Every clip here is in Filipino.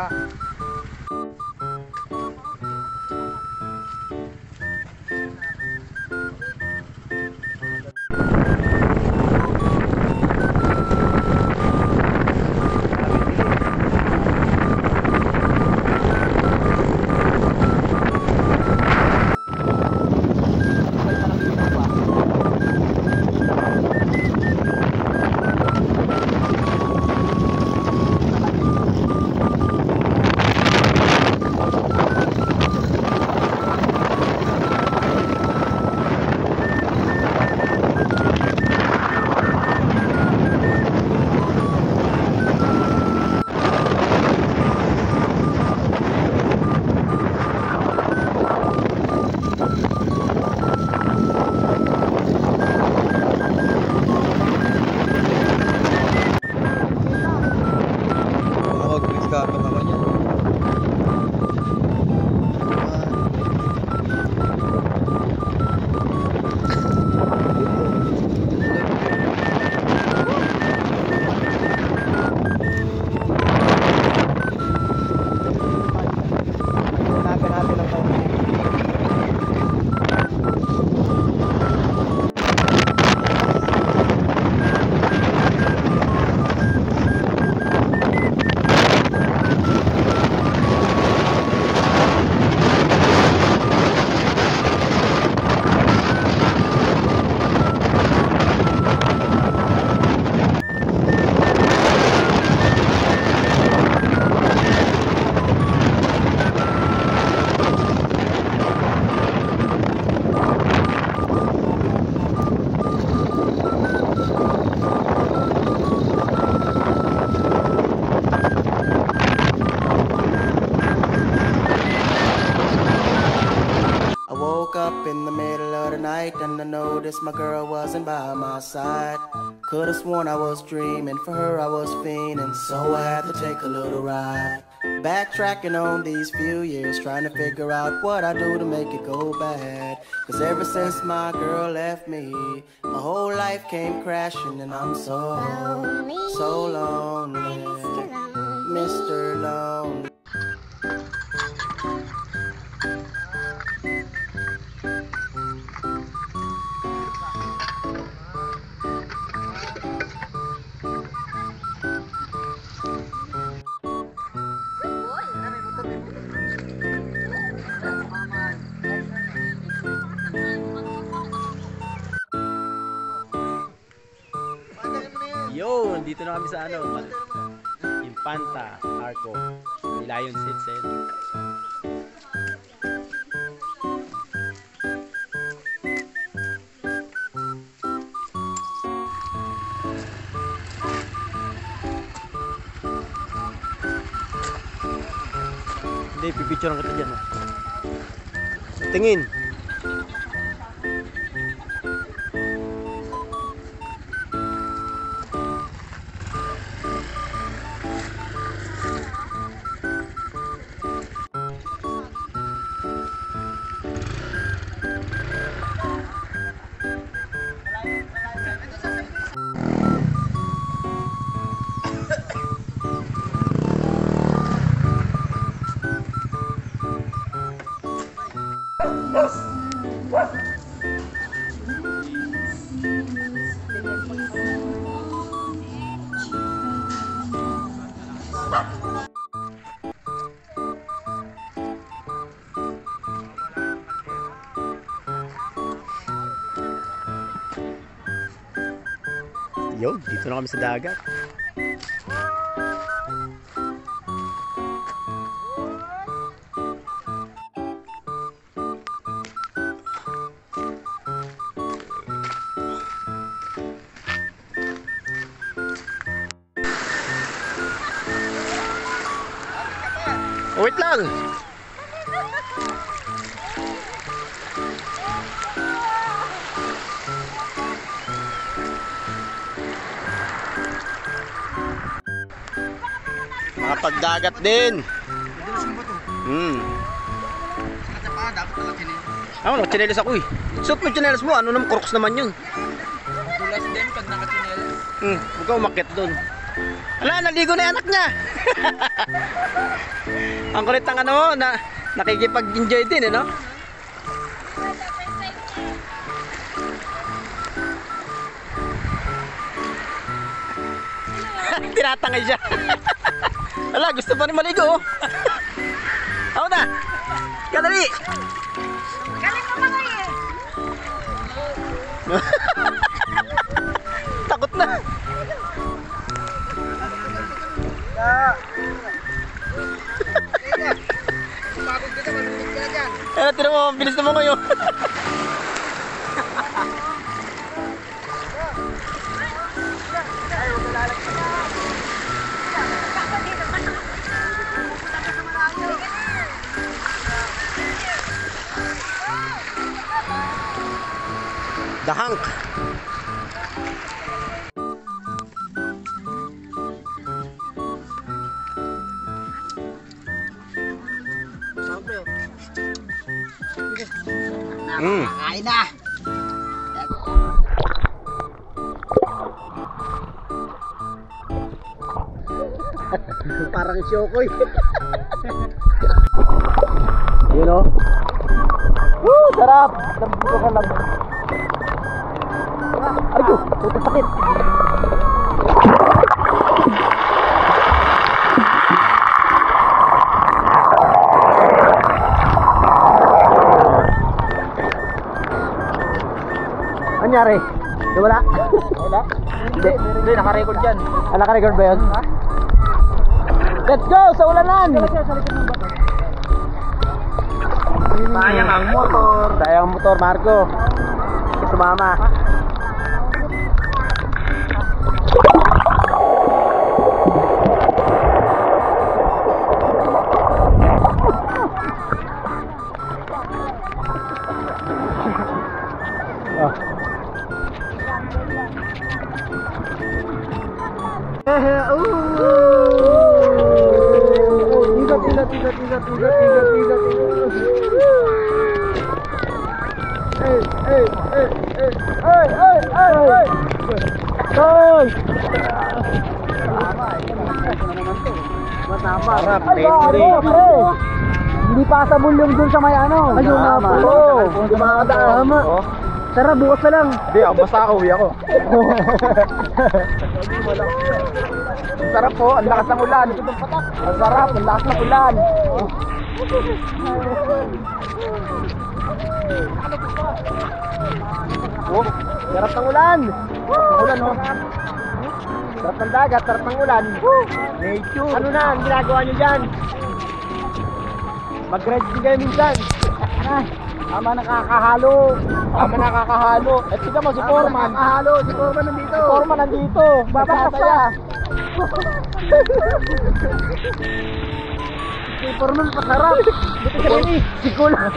Ah. Up in the middle of the night and I noticed my girl wasn't by my side. Could've sworn I was dreaming, for her I was fiending, so I had to take a little ride. Backtracking on these few years, trying to figure out what I do to make it go bad. Cause ever since my girl left me, my whole life came crashing and I'm so lonely, Mr. Lonely. Yo, dito na kami sa Infanta, Arco, may Lion's Head Center. Hindi, pipicturean kita dyan. Tingin. Yo, dito na kami sa dagat. Wait lang. Nakapagdagat din. Ako, nakachinelas ako eh. Suot mo chinelas mo, ano naman, Crocs naman yun. Dulas din pag nakachinelas. Huwag ka umakit doon. Ala, naligo na yung anak niya. Ang kulit ng ano, nakikipag-enjoy din, no? Tinatangay siya. Ala, gusto pa rin maligo. Ako na. Kadali. Galing mo mga eh. Takot na. Eh, tira mo, bilis na mo ngayon. The Hunk. Kain na. Parang syokoy. You know? Woo! Sarap! Dito ka lang. Ayun! Puto sakit! Anyari? Wala? Wala? Hindi, naka-record dyan. Ah, naka-record ba yun? Ha? Let's go! Sa ulanan! Sayang ang motor. Sayang ang motor, Marco. Sumama. Hindi pa sa bulyong dun sa may ano. Ayun na po. Tama. Tara, bukas na lang. Hindi, basta ako, uwi ako. Sarap po, ang lakas ng ulan. Ang sarap, ang lakas ng ulan. Oh, sarap ng ulan. Ulan, oh. Sarap ng dagat, sarap ng ulan. Nature. Ano na ang ginagawa nyo dyan? Mag-ride din kayo minsan. Tama, nakakahalo. Tama, nakakahalo. At sige mo, si Foreman. Nakakahalo, si Foreman nandito. Si Foreman nandito. Babakasaya. Si Foreman pasarap. Si Kulas.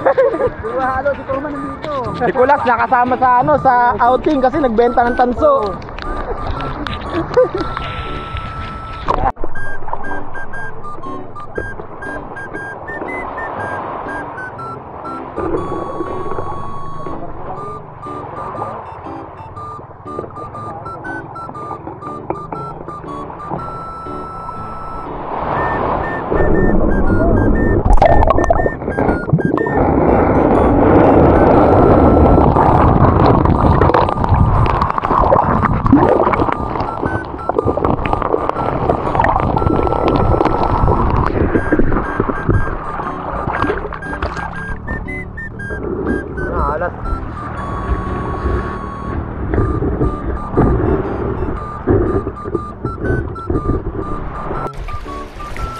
Halo, si Foreman nandito. Si Kulas nakasama sa ano, sa outing kasi nagbenta ng tanso.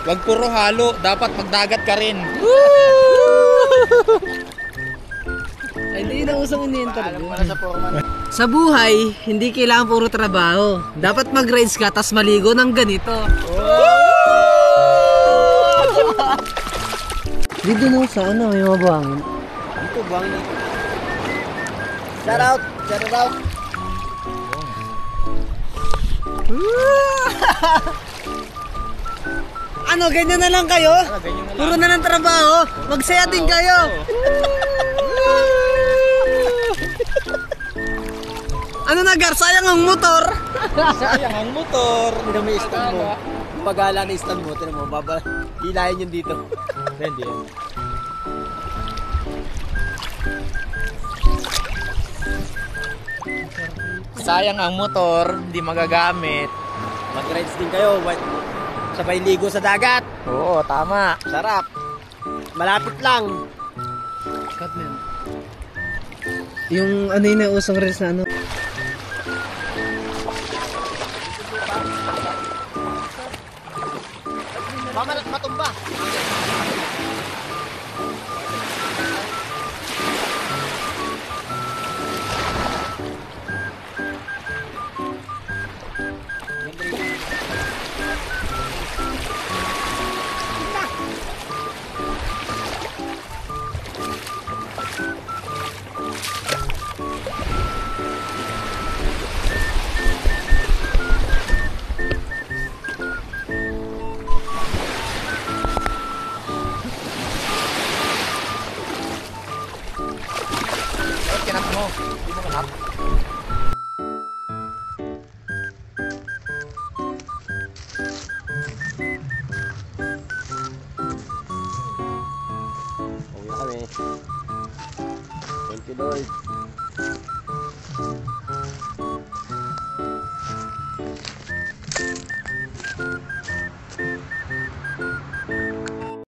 Wag puro halo, dapat magdagat ka rin. Ay, hindi na usang ini-interview. Sa buhay, hindi kailangan puro trabaho. Dapat mag-rides ka, tas maligo ng ganito. Dito mo sa ano, may mabangin. Dito, bangin. Shout out! Shout out! Ano, ganyan na lang kayo? Puro na lang trabaho? Magsaya din kayo! Ano na Gar? Sayang ang motor. Sayang ang motor. Hindi na may stand mo. Pagala na stand mo, tinan mo, hilahin yun dito. Hindi. Sayang ang motor, hindi magagamit. Mag-rides din kayo, sabay ligo sa dagat. Oo, tama. Sarap. Malapit lang. Cut man. Yung ano yung nausong reels na ano? Mamalat matumba. Kinap mo. Hindi mo kinap. Uwi na kami. Thank you, Lord.